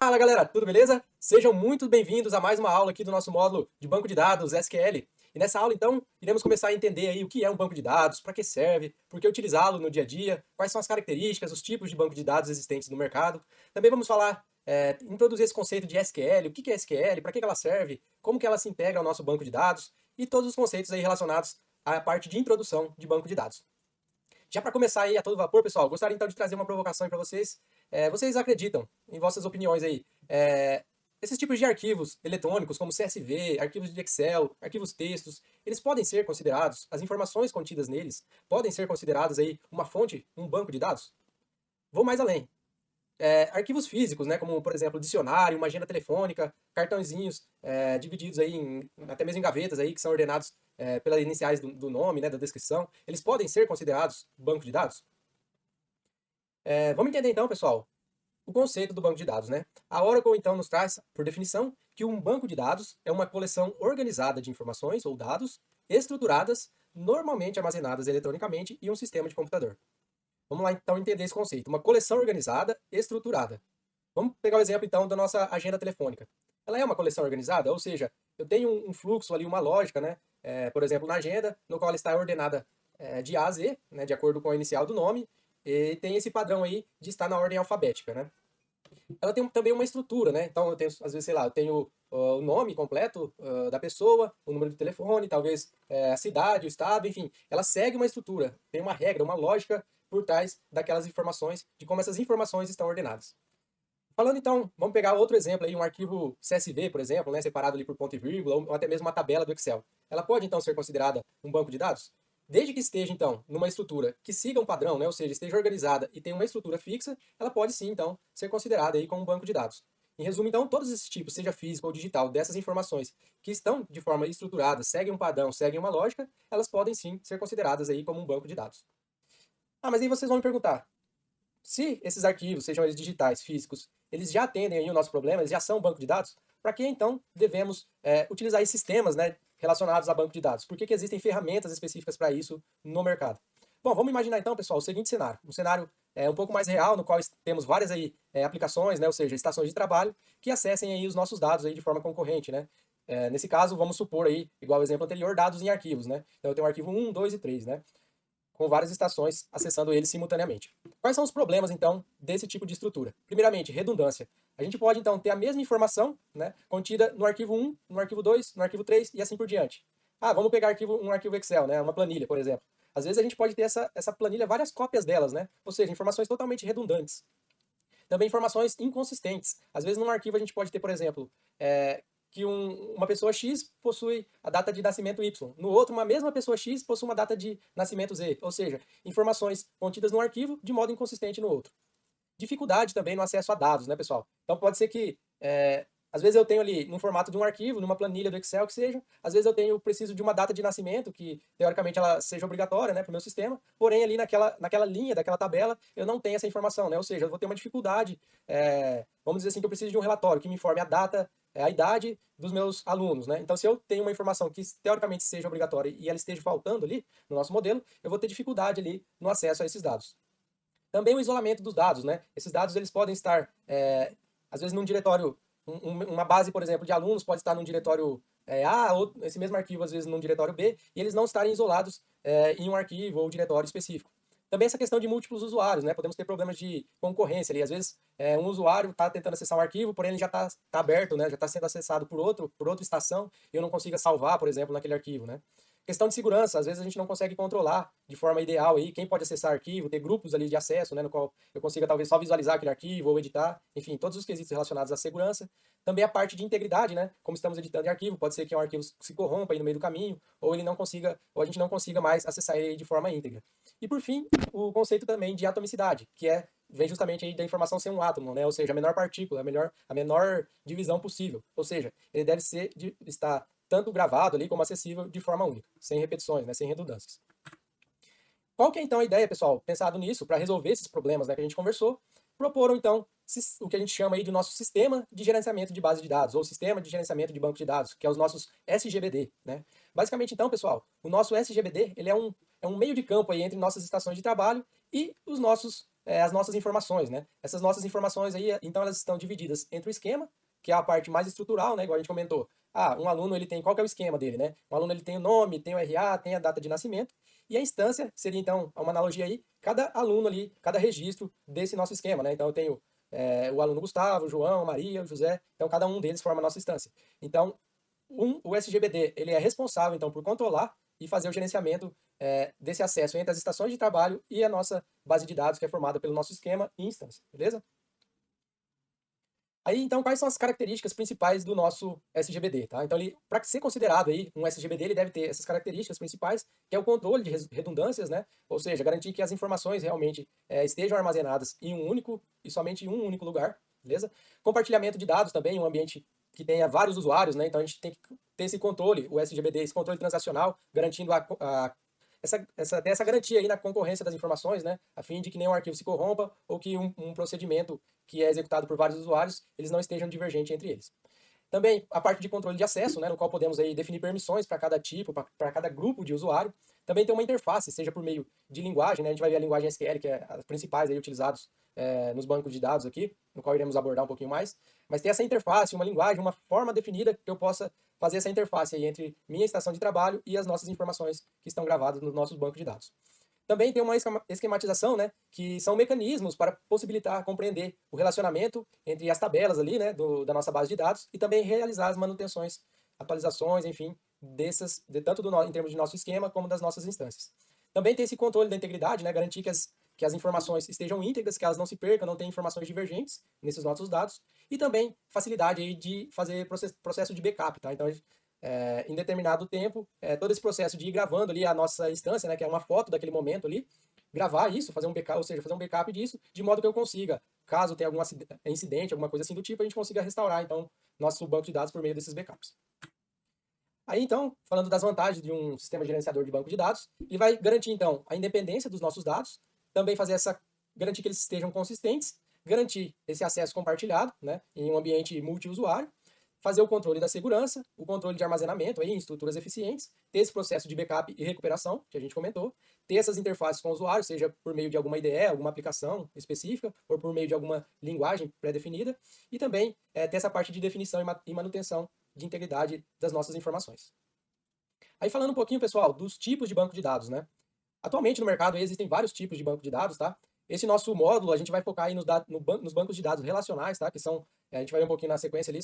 Fala galera, tudo beleza? Sejam muito bem-vindos a mais uma aula aqui do nosso módulo de banco de dados SQL. E nessa aula, então, iremos começar a entender aí o que é um banco de dados, para que serve, por que utilizá-lo no dia a dia, quais são as características, os tipos de banco de dados existentes no mercado. Também vamos falar, introduzir esse conceito de SQL, o que é SQL, para que ela serve, como que ela se integra ao nosso banco de dados e todos os conceitos aí relacionados à parte de introdução de banco de dados. Já para começar aí a todo vapor, pessoal, gostaria então de trazer uma provocação para vocês. Vocês acreditam, em vossas opiniões aí, esses tipos de arquivos eletrônicos, como CSV, arquivos de Excel, arquivos textos, eles podem ser considerados, as informações contidas neles, podem ser consideradas aí uma fonte, um banco de dados? Vou mais além. Arquivos físicos, né, como por exemplo dicionário, uma agenda telefônica, cartõezinhos divididos aí até mesmo em gavetas aí que são ordenados pelas iniciais do nome, né, da descrição, eles podem ser considerados banco de dados? Vamos entender então, pessoal, o conceito do banco de dados, né? A Oracle então nos traz, por definição, que um banco de dados é uma coleção organizada de informações ou dados estruturadas, normalmente armazenadas eletronicamente em um sistema de computador. Vamos lá então entender esse conceito. Uma coleção organizada, estruturada. Vamos pegar o exemplo então da nossa agenda telefônica. Ela é uma coleção organizada, ou seja, eu tenho um fluxo ali, uma lógica, né? Por exemplo, na agenda, no qual ela está ordenada de A a Z, né? De acordo com a inicial do nome, e tem esse padrão aí de estar na ordem alfabética, né? Ela tem também uma estrutura, né? Então eu tenho, às vezes, sei lá, eu tenho o nome completo da pessoa, o número de telefone, talvez a cidade, o estado, enfim. Ela segue uma estrutura, tem uma regra, uma lógica por trás daquelas informações, de como essas informações estão ordenadas. Falando então, vamos pegar outro exemplo aí, um arquivo CSV, por exemplo, né, separado ali por ponto e vírgula, ou até mesmo uma tabela do Excel. Ela pode então ser considerada um banco de dados? Desde que esteja então numa estrutura que siga um padrão, né, ou seja, esteja organizada e tenha uma estrutura fixa, ela pode sim então ser considerada aí como um banco de dados. Em resumo, então, todos esses tipos, seja físico ou digital, dessas informações que estão de forma estruturada, seguem um padrão, seguem uma lógica, elas podem sim ser consideradas aí como um banco de dados. Ah, mas aí vocês vão me perguntar, se esses arquivos, sejam eles digitais, físicos, eles já atendem aí o nosso problema, eles já são um banco de dados, para que então devemos utilizar esses sistemas, né, relacionados a banco de dados? Por que existem ferramentas específicas para isso no mercado? Bom, vamos imaginar então, pessoal, o seguinte cenário. Um cenário um pouco mais real, no qual temos várias aí, aplicações, né, ou seja, estações de trabalho, que acessem aí os nossos dados aí de forma concorrente, né? Nesse caso, vamos supor aí, igual o exemplo anterior, dados em arquivos, né? Então eu tenho o arquivo 1, 2 e 3, né? Com várias estações acessando ele simultaneamente. Quais são os problemas, então, desse tipo de estrutura? Primeiramente, redundância. A gente pode, então, ter a mesma informação, né, contida no arquivo 1, no arquivo 2, no arquivo 3 e assim por diante. Ah, vamos pegar um arquivo Excel, né, uma planilha, por exemplo. Às vezes a gente pode ter essa planilha, várias cópias delas, né? Ou seja, informações totalmente redundantes. Também informações inconsistentes. Às vezes, num arquivo, a gente pode ter, por exemplo, que uma pessoa X possui a data de nascimento Y. No outro, uma mesma pessoa X possui uma data de nascimento Z. Ou seja, informações contidas num arquivo de modo inconsistente no outro. Dificuldade também no acesso a dados, né, pessoal? Então, pode ser que às vezes eu tenho ali num formato de um arquivo, numa planilha do Excel que seja, às vezes preciso de uma data de nascimento que teoricamente ela seja obrigatória, né, para o meu sistema, porém ali naquela linha daquela tabela eu não tenho essa informação, né? Ou seja, eu vou ter uma dificuldade, vamos dizer assim, que eu preciso de um relatório que me informe a data, a idade dos meus alunos, né? Então, se eu tenho uma informação que teoricamente seja obrigatória e ela esteja faltando ali no nosso modelo, eu vou ter dificuldade ali no acesso a esses dados. Também o isolamento dos dados, né? Esses dados eles podem estar, às vezes, num diretório, uma base, por exemplo, de alunos pode estar num diretório A, ou esse mesmo arquivo, às vezes, num diretório B, e eles não estarem isolados em um arquivo ou diretório específico. Também essa questão de múltiplos usuários, né? Podemos ter problemas de concorrência ali. Às vezes, um usuário está tentando acessar um arquivo, porém ele já está aberto, né? Já está sendo acessado por outra estação, e eu não consigo salvar, por exemplo, naquele arquivo, né? Questão de segurança, às vezes a gente não consegue controlar de forma ideal aí quem pode acessar arquivo, ter grupos ali de acesso, né, no qual eu consiga talvez só visualizar aquele arquivo ou editar, enfim, todos os quesitos relacionados à segurança. Também a parte de integridade, né, como estamos editando em arquivo, pode ser que um arquivo se corrompa aí no meio do caminho, ou ele não consiga, ou a gente não consiga mais acessar ele de forma íntegra. E por fim, o conceito também de atomicidade, que vem justamente aí da informação ser um átomo, né? Ou seja, a menor partícula, a menor divisão possível. Ou seja, ele deve estar tanto gravado ali como acessível de forma única, sem repetições, né, sem redundâncias. Qual que é então a ideia, pessoal, pensado nisso, para resolver esses problemas, né, que a gente conversou? Proporam então o que a gente chama aí de nosso sistema de gerenciamento de base de dados, ou sistema de gerenciamento de banco de dados, que é os nossos SGBD, né? Basicamente então, pessoal, o nosso SGBD, ele é um meio de campo aí entre nossas estações de trabalho e os nossos as nossas informações, né? Essas nossas informações aí, então elas estão divididas entre o esquema, que é a parte mais estrutural, né? Igual a gente comentou. Ah, um aluno ele tem, qual que é o esquema dele, né? Um aluno ele tem o nome, tem o RA, tem a data de nascimento, e a instância seria então uma analogia aí, cada aluno ali, cada registro desse nosso esquema, né? Então eu tenho o aluno Gustavo, o João, a Maria, o José, então cada um deles forma a nossa instância. Então, o SGBD ele é responsável então por controlar e fazer o gerenciamento desse acesso entre as estações de trabalho e a nossa base de dados que é formada pelo nosso esquema e instância, beleza? Aí, então, quais são as características principais do nosso SGBD, tá? Então, para ser considerado aí um SGBD, ele deve ter essas características principais, que é o controle de redundâncias, né? Ou seja, garantir que as informações realmente estejam armazenadas em um único e somente em um único lugar, beleza? Compartilhamento de dados também, um ambiente que tenha vários usuários, né? Então, a gente tem que ter esse controle, o SGBD, esse controle transacional, garantindo essa garantia aí na concorrência das informações, né, a fim de que nenhum arquivo se corrompa ou que um procedimento que é executado por vários usuários, eles não estejam divergentes entre eles. Também a parte de controle de acesso, né, no qual podemos aí definir permissões para cada tipo, para cada grupo de usuário. Também tem uma interface, seja por meio de linguagem, né, a gente vai ver a linguagem SQL, que é as principais aí utilizados nos bancos de dados aqui, no qual iremos abordar um pouquinho mais. Mas tem essa interface, uma linguagem, uma forma definida que eu possa fazer essa interface aí entre minha estação de trabalho e as nossas informações que estão gravadas nos nossos bancos de dados. Também tem uma esquematização, né, que são mecanismos para possibilitar compreender o relacionamento entre as tabelas ali, né, da nossa base de dados e também realizar as manutenções, atualizações, enfim, tanto em termos de nosso esquema como das nossas instâncias. Também tem esse controle da integridade, né, garantir que as informações estejam íntegras, que elas não se percam, não tenham informações divergentes nesses nossos dados, e também facilidade aí de fazer processo de backup, tá? Então, em determinado tempo, todo esse processo de ir gravando ali a nossa instância, né, que é uma foto daquele momento ali, gravar isso, fazer um backup, ou seja, fazer um backup disso, de modo que eu consiga, caso tenha algum incidente, alguma coisa assim do tipo, a gente consiga restaurar, então, nosso banco de dados por meio desses backups. Aí, então, falando das vantagens de um sistema gerenciador de banco de dados, ele vai garantir, então, a independência dos nossos dados, também garantir que eles estejam consistentes, garantir esse acesso compartilhado, né, em um ambiente multiusuário, fazer o controle da segurança, o controle de armazenamento aí, em estruturas eficientes, ter esse processo de backup e recuperação, que a gente comentou, ter essas interfaces com o usuário, seja por meio de alguma IDE, alguma aplicação específica, ou por meio de alguma linguagem pré-definida, e também ter essa parte de definição e manutenção de integridade das nossas informações. Aí falando um pouquinho, pessoal, dos tipos de banco de dados, né? Atualmente no mercado existem vários tipos de banco de dados, tá? Esse nosso módulo, a gente vai focar aí nos bancos de dados relacionais, tá? Que são, a gente vai ver um pouquinho na sequência ali,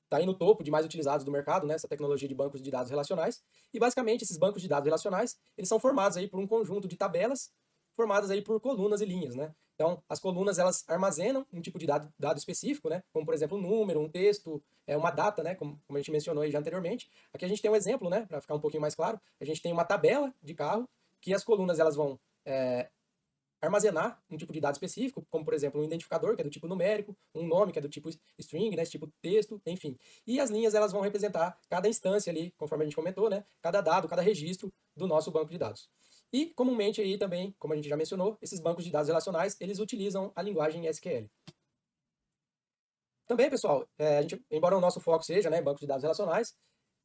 tá aí no topo de mais utilizados do mercado, né? Essa tecnologia de bancos de dados relacionais. E basicamente esses bancos de dados relacionais, eles são formados aí por um conjunto de tabelas formadas aí por colunas e linhas, né? Então, as colunas, elas armazenam um tipo de dado específico, né? Como, por exemplo, um número, um texto, uma data, né? Como a gente mencionou aí já anteriormente. Aqui a gente tem um exemplo, né? Para ficar um pouquinho mais claro. A gente tem uma tabela de carro que as colunas, elas vão armazenar um tipo de dado específico, como, por exemplo, um identificador, que é do tipo numérico, um nome, que é do tipo string, né? Esse tipo texto, enfim. E as linhas, elas vão representar cada instância ali, conforme a gente comentou, né? Cada dado, cada registro do nosso banco de dados. E, comumente aí também, como a gente já mencionou, esses bancos de dados relacionais, eles utilizam a linguagem SQL. Também, pessoal, embora o nosso foco seja, né, banco de dados relacionais,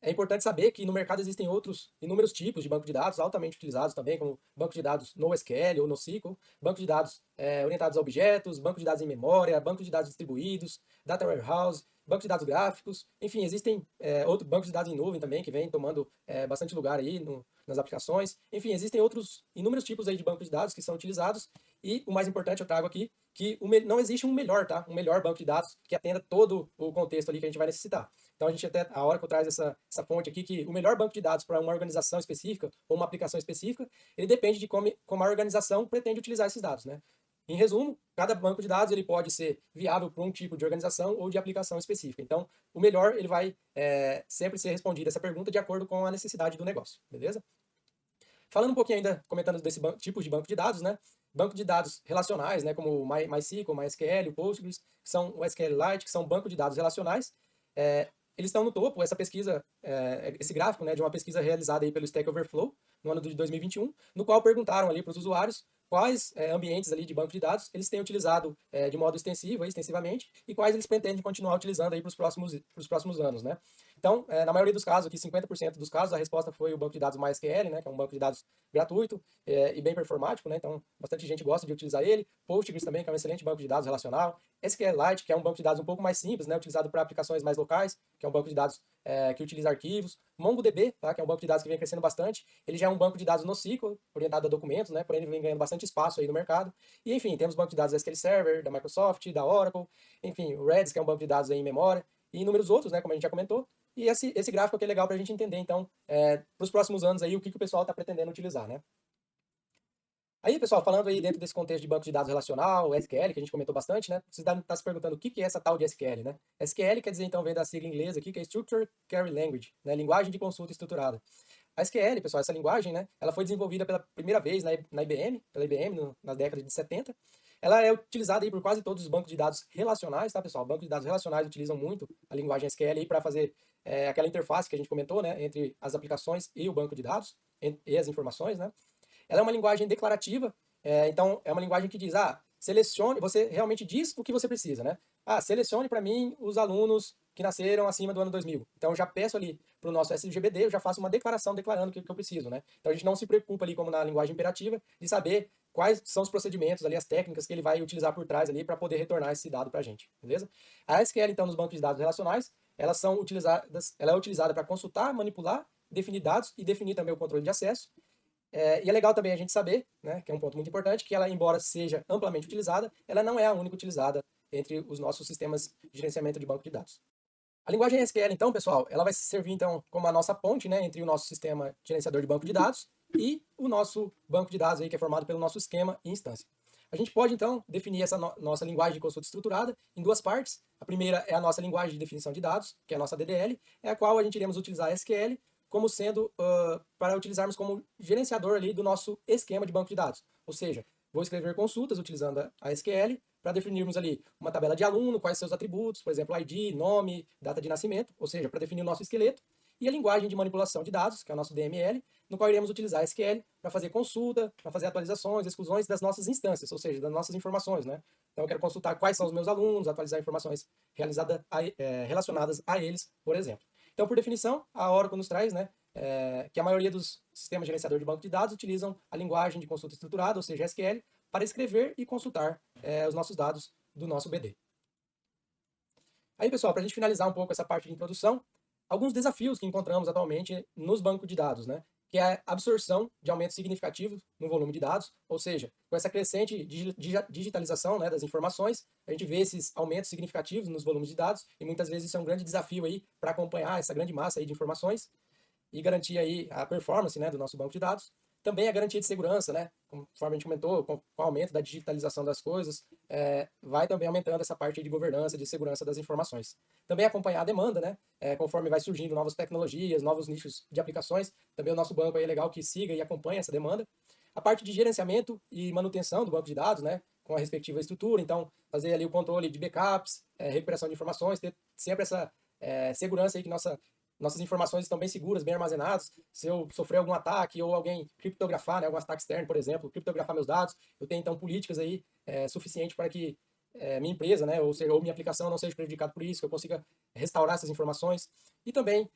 é importante saber que no mercado existem outros inúmeros tipos de banco de dados altamente utilizados também, como banco de dados NoSQL ou NoSQL, banco de dados orientados a objetos, banco de dados em memória, banco de dados distribuídos, data warehouse, banco de dados gráficos, enfim, existem outros bancos de dados em nuvem também que vêm tomando bastante lugar aí nas aplicações. Enfim, existem outros inúmeros tipos aí de bancos de dados que são utilizados e o mais importante eu trago aqui que não existe um melhor, tá? Um melhor banco de dados que atenda todo o contexto ali que a gente vai necessitar. Então a gente até, a Oracle traz essa fonte aqui, que o melhor banco de dados para uma organização específica ou uma aplicação específica, ele depende de como a organização pretende utilizar esses dados, né? Em resumo, cada banco de dados ele pode ser viável para um tipo de organização ou de aplicação específica. Então, o melhor ele vai sempre ser respondido essa pergunta de acordo com a necessidade do negócio, beleza? Falando um pouquinho ainda, comentando desse tipo de banco de dados, né? Banco de dados relacionais, né? Como o MySQL, MySQL, o Postgres, que são o SQLite, que são bancos de dados relacionais. Eles estão no topo, essa pesquisa, esse gráfico, né, de uma pesquisa realizada aí pelo Stack Overflow, no ano de 2021, no qual perguntaram ali para os usuários quais ambientes ali de banco de dados eles têm utilizado de modo extensivo, extensivamente, e quais eles pretendem continuar utilizando aí para os próximos anos, né? Então, na maioria dos casos, aqui 50% dos casos, a resposta foi o banco de dados MySQL, né, que é um banco de dados gratuito e bem performático, né? Então, bastante gente gosta de utilizar ele. Postgres também, que é um excelente banco de dados relacional. SQLite, que é um banco de dados um pouco mais simples, né, utilizado para aplicações mais locais, que é um banco de dados que utiliza arquivos. MongoDB, tá, que é um banco de dados que vem crescendo bastante. Ele já é um banco de dados NoSQL, orientado a documentos, né, porém ele vem ganhando bastante espaço aí no mercado. E, enfim, temos banco de dados SQL Server, da Microsoft, da Oracle. Enfim, o Redis, que é um banco de dados aí em memória. E inúmeros outros, né, como a gente já comentou. E esse gráfico aqui é legal para a gente entender, então, para os próximos anos aí, o que o pessoal está pretendendo utilizar, né? Aí, pessoal, falando aí dentro desse contexto de banco de dados relacional, SQL, que a gente comentou bastante, né? Você devem estar se perguntando o que é essa tal de SQL, né? SQL quer dizer, então, vem da sigla inglesa aqui, que é Structured Query Language, né? Linguagem de consulta estruturada. A SQL, pessoal, essa linguagem, né? Ela foi desenvolvida pela primeira vez na IBM, pela IBM, na década de 70. Ela é utilizada aí por quase todos os bancos de dados relacionais, tá, pessoal? Bancos de dados relacionais utilizam muito a linguagem SQL aí para fazer aquela interface que a gente comentou, né? Entre as aplicações e o banco de dados, e as informações, né? Ela é uma linguagem declarativa, então é uma linguagem que diz, selecione, você realmente diz o que você precisa, né? Selecione para mim os alunos que nasceram acima do ano 2000. Então eu já peço ali para o nosso SGBD, eu já faço uma declaração declarando o que eu preciso, né? Então a gente não se preocupa ali, como na linguagem imperativa, de saber quais são os procedimentos ali, as técnicas que ele vai utilizar por trás ali para poder retornar esse dado para a gente, beleza? A SQL, então, nos bancos de dados relacionais, ela é utilizada para consultar, manipular, definir dados e definir também o controle de acesso. E é legal também a gente saber, né, que é um ponto muito importante, que ela, embora seja amplamente utilizada, ela não é a única utilizada entre os nossos sistemas de gerenciamento de banco de dados. A linguagem SQL, então, pessoal, ela vai servir então como a nossa ponte, né, entre o nosso sistema gerenciador de banco de dados e o nosso banco de dados aí, que é formado pelo nosso esquema e instância. A gente pode, então, definir essa nossa linguagem de consulta estruturada em duas partes. A primeira é a nossa linguagem de definição de dados, que é a nossa DDL, é a qual a gente iremos utilizar a SQL como sendo para utilizarmos como gerenciador ali do nosso esquema de banco de dados. Ou seja, vou escrever consultas utilizando a SQL para definirmos ali uma tabela de aluno, quais seus atributos, por exemplo, ID, nome, data de nascimento, ou seja, para definir o nosso esqueleto, e a linguagem de manipulação de dados, que é o nosso DML, no qual iremos utilizar a SQL para fazer consulta, para fazer atualizações, exclusões das nossas instâncias, ou seja, das nossas informações, né? Então eu quero consultar quais são os meus alunos, atualizar informações relacionadas a eles, por exemplo. Então, por definição, a Oracle nos traz, né, que a maioria dos sistemas gerenciador de banco de dados utilizam a linguagem de consulta estruturada, ou seja, SQL, para escrever e consultar os nossos dados do nosso BD. Aí, pessoal, para a gente finalizar um pouco essa parte de introdução, alguns desafios que encontramos atualmente nos bancos de dados, né? Que é a absorção de aumentos significativos no volume de dados, ou seja, com essa crescente digitalização, né, das informações, a gente vê esses aumentos significativos nos volumes de dados, e muitas vezes isso é um grande desafio aí para acompanhar essa grande massa aí de informações e garantir aí a performance, né, do nosso banco de dados. Também a garantia de segurança, né, conforme a gente comentou, com o aumento da digitalização das coisas, vai também aumentando essa parte de governança, de segurança das informações. Também acompanhar a demanda, né, conforme vai surgindo novas tecnologias, novos nichos de aplicações, também o nosso banco aí é legal que siga e acompanhe essa demanda. A parte de gerenciamento e manutenção do banco de dados, né, com a respectiva estrutura, então fazer ali o controle de backups, recuperação de informações, ter sempre essa segurança aí que nossas informações estão bem seguras, bem armazenadas. Se eu sofrer algum ataque ou alguém criptografar, né, algum ataque externo, por exemplo, criptografar meus dados, eu tenho então políticas aí suficientes para que minha empresa, né, ou minha aplicação não seja prejudicada por isso, que eu consiga restaurar essas informações. E também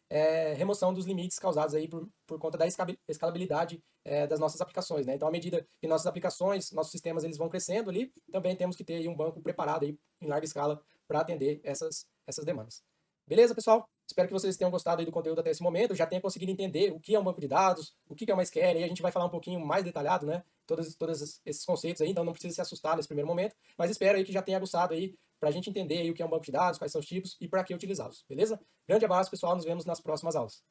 remoção dos limites causados aí por conta da escalabilidade das nossas aplicações, né? Então, à medida que nossas aplicações, nossos sistemas, eles vão crescendo ali, também temos que ter aí um banco preparado aí em larga escala para atender essas demandas. Beleza, pessoal? Espero que vocês tenham gostado aí do conteúdo até esse momento, já tenham conseguido entender o que é um banco de dados, o que é uma SQL, e a gente vai falar um pouquinho mais detalhado, né? Todos esses conceitos aí, então não precisa se assustar nesse primeiro momento, mas espero aí que já tenha gostado aí para a gente entender aí o que é um banco de dados, quais são os tipos e para que utilizá-los, beleza? Grande abraço, pessoal, nos vemos nas próximas aulas.